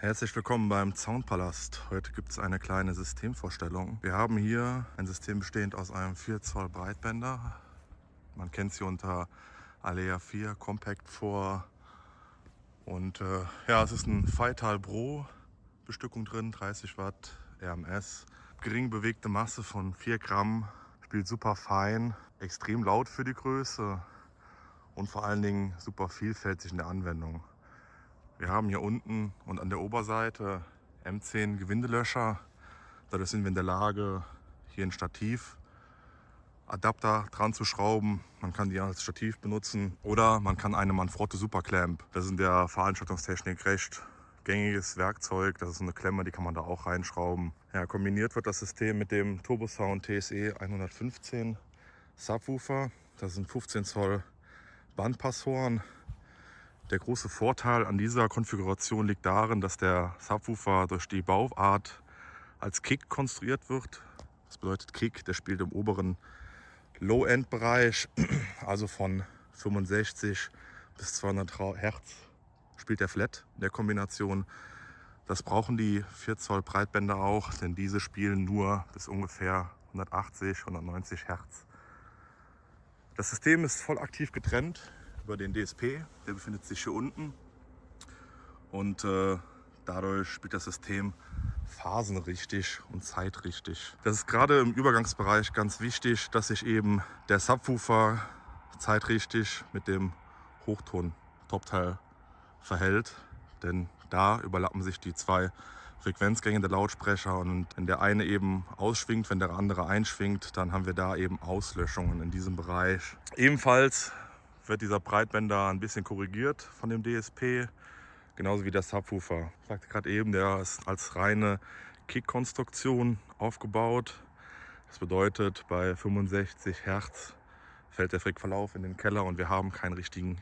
Herzlich willkommen beim Soundpalast. Heute gibt es eine kleine Systemvorstellung. Wir haben hier ein System bestehend aus einem 4 Zoll Breitbänder. Man kennt sie unter Alea 4 Compact 4. Und es ist ein Feital Pro Bestückung drin, 30 Watt RMS. Gering bewegte Masse von 4 Gramm, spielt super fein, extrem laut für die Größe und vor allen Dingen super vielfältig in der Anwendung. Wir haben hier unten und an der Oberseite M10 Gewindelöscher. Dadurch sind wir in der Lage, hier ein Stativ, Adapter dran zu schrauben. Man kann die als Stativ benutzen oder man kann eine Manfrotto Superclamp. Das ist in der Veranstaltungstechnik recht gängiges Werkzeug. Das ist eine Klemme, die kann man da auch reinschrauben. Ja, kombiniert wird das System mit dem Turbosound TSE 115 Subwoofer. Das sind 15 Zoll Bandpasshorn. Der große Vorteil an dieser Konfiguration liegt darin, dass der Subwoofer durch die Bauart als Kick konstruiert wird. Das bedeutet Kick, der spielt im oberen Low-End-Bereich, also von 65 bis 200 Hertz spielt der Flat in der Kombination. Das brauchen die 4 Zoll Breitbänder auch, denn diese spielen nur bis ungefähr 180, 190 Hertz. Das System ist voll aktiv getrennt über den DSP, der befindet sich hier unten und dadurch spielt das System phasenrichtig und zeitrichtig. Das ist gerade im Übergangsbereich ganz wichtig, dass sich eben der Subwoofer zeitrichtig mit dem Hochton-Topteil verhält, denn da überlappen sich die zwei Frequenzgänge der Lautsprecher und wenn der eine eben ausschwingt, wenn der andere einschwingt, dann haben wir da eben Auslöschungen in diesem Bereich. Ebenfalls wird dieser Breitbänder ein bisschen korrigiert von dem DSP, genauso wie der Subwoofer. Ich sagte gerade eben, der ist als reine Kick-Konstruktion aufgebaut. Das bedeutet, bei 65 Hertz fällt der Frequenzverlauf in den Keller und wir haben keinen richtigen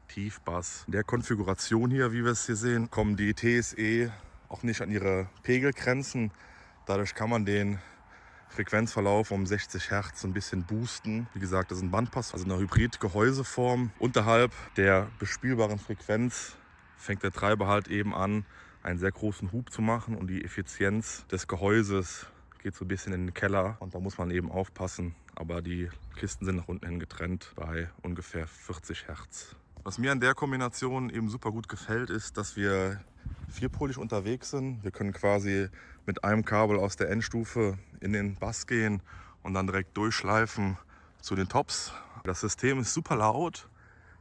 Tiefbass. In der Konfiguration hier, wie wir es hier sehen, kommen die TSE auch nicht an ihre Pegelgrenzen. Dadurch kann man den Frequenzverlauf um 60 Hertz ein bisschen boosten. Wie gesagt, das ist ein Bandpass, also eine Hybrid-Gehäuseform. Unterhalb der bespielbaren Frequenz fängt der Treiber halt eben an, einen sehr großen Hub zu machen und die Effizienz des Gehäuses geht so ein bisschen in den Keller und da muss man eben aufpassen. Aber die Kisten sind nach unten hin getrennt bei ungefähr 40 Hertz. Was mir an der Kombination eben super gut gefällt, ist, dass wir vierpolig unterwegs sind. Wir können quasi mit einem Kabel aus der Endstufe in den Bass gehen und dann direkt durchschleifen zu den Tops. Das System ist super laut.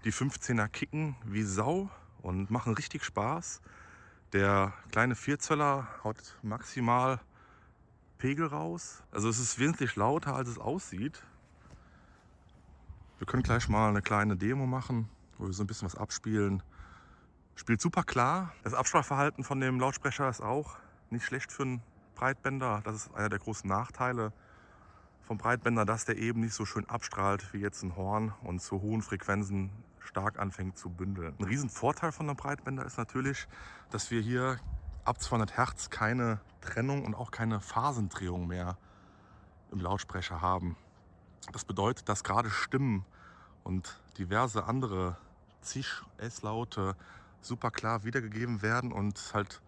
Die 15er kicken wie Sau und machen richtig Spaß. Der kleine 4 Zöller haut maximal Pegel raus. Also es ist wesentlich lauter, als es aussieht. Wir können gleich mal eine kleine Demo machen, wo wir so ein bisschen was abspielen. Spielt super klar. Das Abstrahlverhalten von dem Lautsprecher ist auch nicht schlecht für einen Breitbänder. Das ist einer der großen Nachteile vom Breitbänder, dass der eben nicht so schön abstrahlt wie jetzt ein Horn und zu hohen Frequenzen stark anfängt zu bündeln. Ein riesen Vorteil von einem Breitbänder ist natürlich, dass wir hier ab 200 Hertz keine Trennung und auch keine Phasendrehung mehr im Lautsprecher haben. Das bedeutet, dass gerade Stimmen und diverse andere Zisch, S-Laute super klar wiedergegeben werden und halt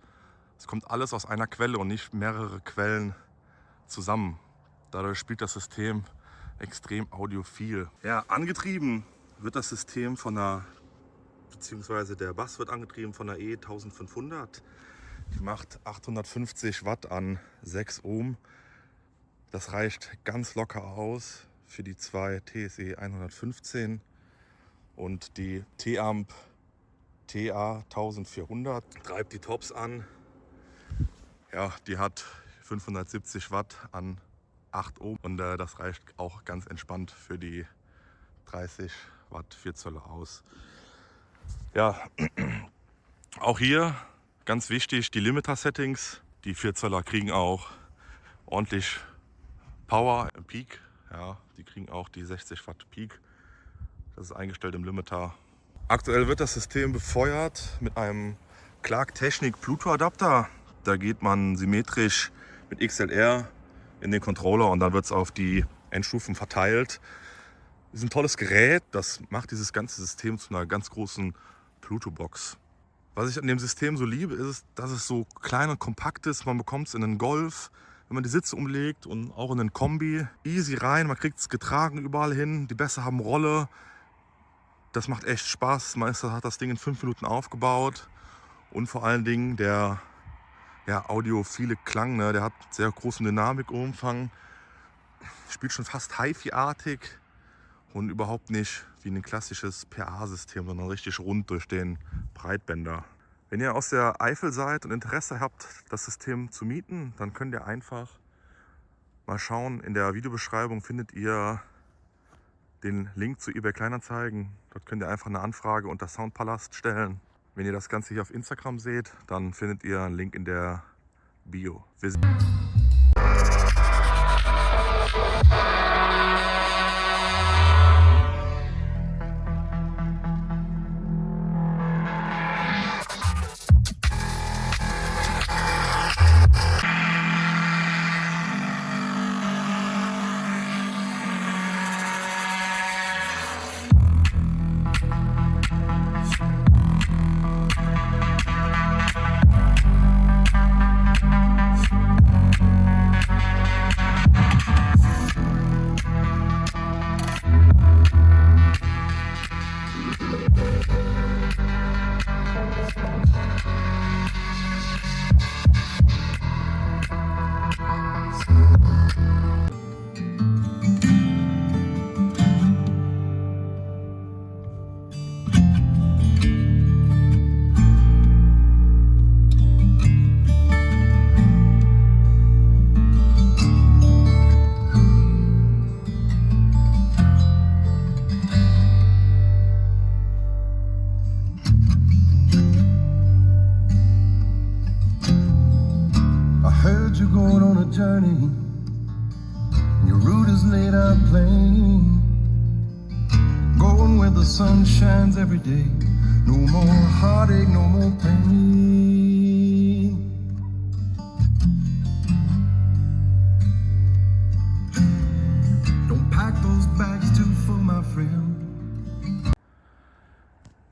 es kommt alles aus einer Quelle und nicht mehrere Quellen zusammen. Dadurch spielt das System extrem audiophil. Ja, angetrieben wird das System beziehungsweise der Bass wird angetrieben von der E1500. Die macht 850 Watt an 6 Ohm. Das reicht ganz locker aus für die zwei TSE 115 und die T-Amp TA 1400 treibt die Tops an. Ja, die hat 570 Watt an 8 Ohm und das reicht auch ganz entspannt für die 30 Watt 4 Zöller aus. Ja, auch hier ganz wichtig die Limiter-Settings. Die 4 Zöller kriegen auch ordentlich Power im Peak. Ja, die kriegen auch die 60 Watt Peak. Das ist eingestellt im Limiter. Aktuell wird das System befeuert mit einem Clark Technic Bluetooth Adapter. Da geht man symmetrisch mit XLR in den Controller und dann wird es auf die Endstufen verteilt. Das ist ein tolles Gerät, das macht dieses ganze System zu einer ganz großen Bluetooth-Box. Was ich an dem System so liebe, ist, dass es so klein und kompakt ist. Man bekommt es in einen Golf, wenn man die Sitze umlegt, und auch in einen Kombi. Easy rein, man kriegt es getragen überall hin. Die Bässe haben Rolle. Das macht echt Spaß. Meister hat das Ding in 5 Minuten aufgebaut. Und vor allen Dingen der audiophile Klang, ne? Der hat sehr großen Dynamikumfang. Spielt schon fast Hi-Fi-artig und überhaupt nicht wie ein klassisches PA-System, sondern richtig rund durch den Breitbänder. Wenn ihr aus der Eifel seid und Interesse habt, das System zu mieten, dann könnt ihr einfach mal schauen. In der Videobeschreibung findet ihr den Link zu eBay Kleinanzeigen. Dort könnt ihr einfach eine Anfrage unter Soundpalast stellen. Wenn ihr das Ganze hier auf Instagram seht, dann findet ihr einen Link in der Bio. You're going on a journey, and your route is laid out plain. Going where the sun shines every day. No more heartache, no more pain. Don't pack those bags too full, my friend.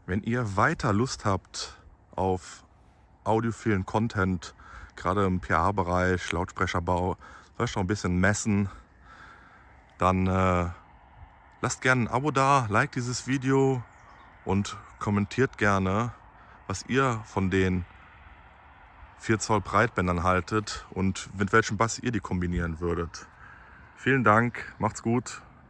Wenn ihr weiter Lust habt auf audiophilen Content, gerade im PA-Bereich, Lautsprecherbau, vielleicht noch ein bisschen messen, dann lasst gerne ein Abo da, liked dieses Video und kommentiert gerne, was ihr von den 4 Zoll Breitbändern haltet und mit welchem Bass ihr die kombinieren würdet. Vielen Dank, macht's gut.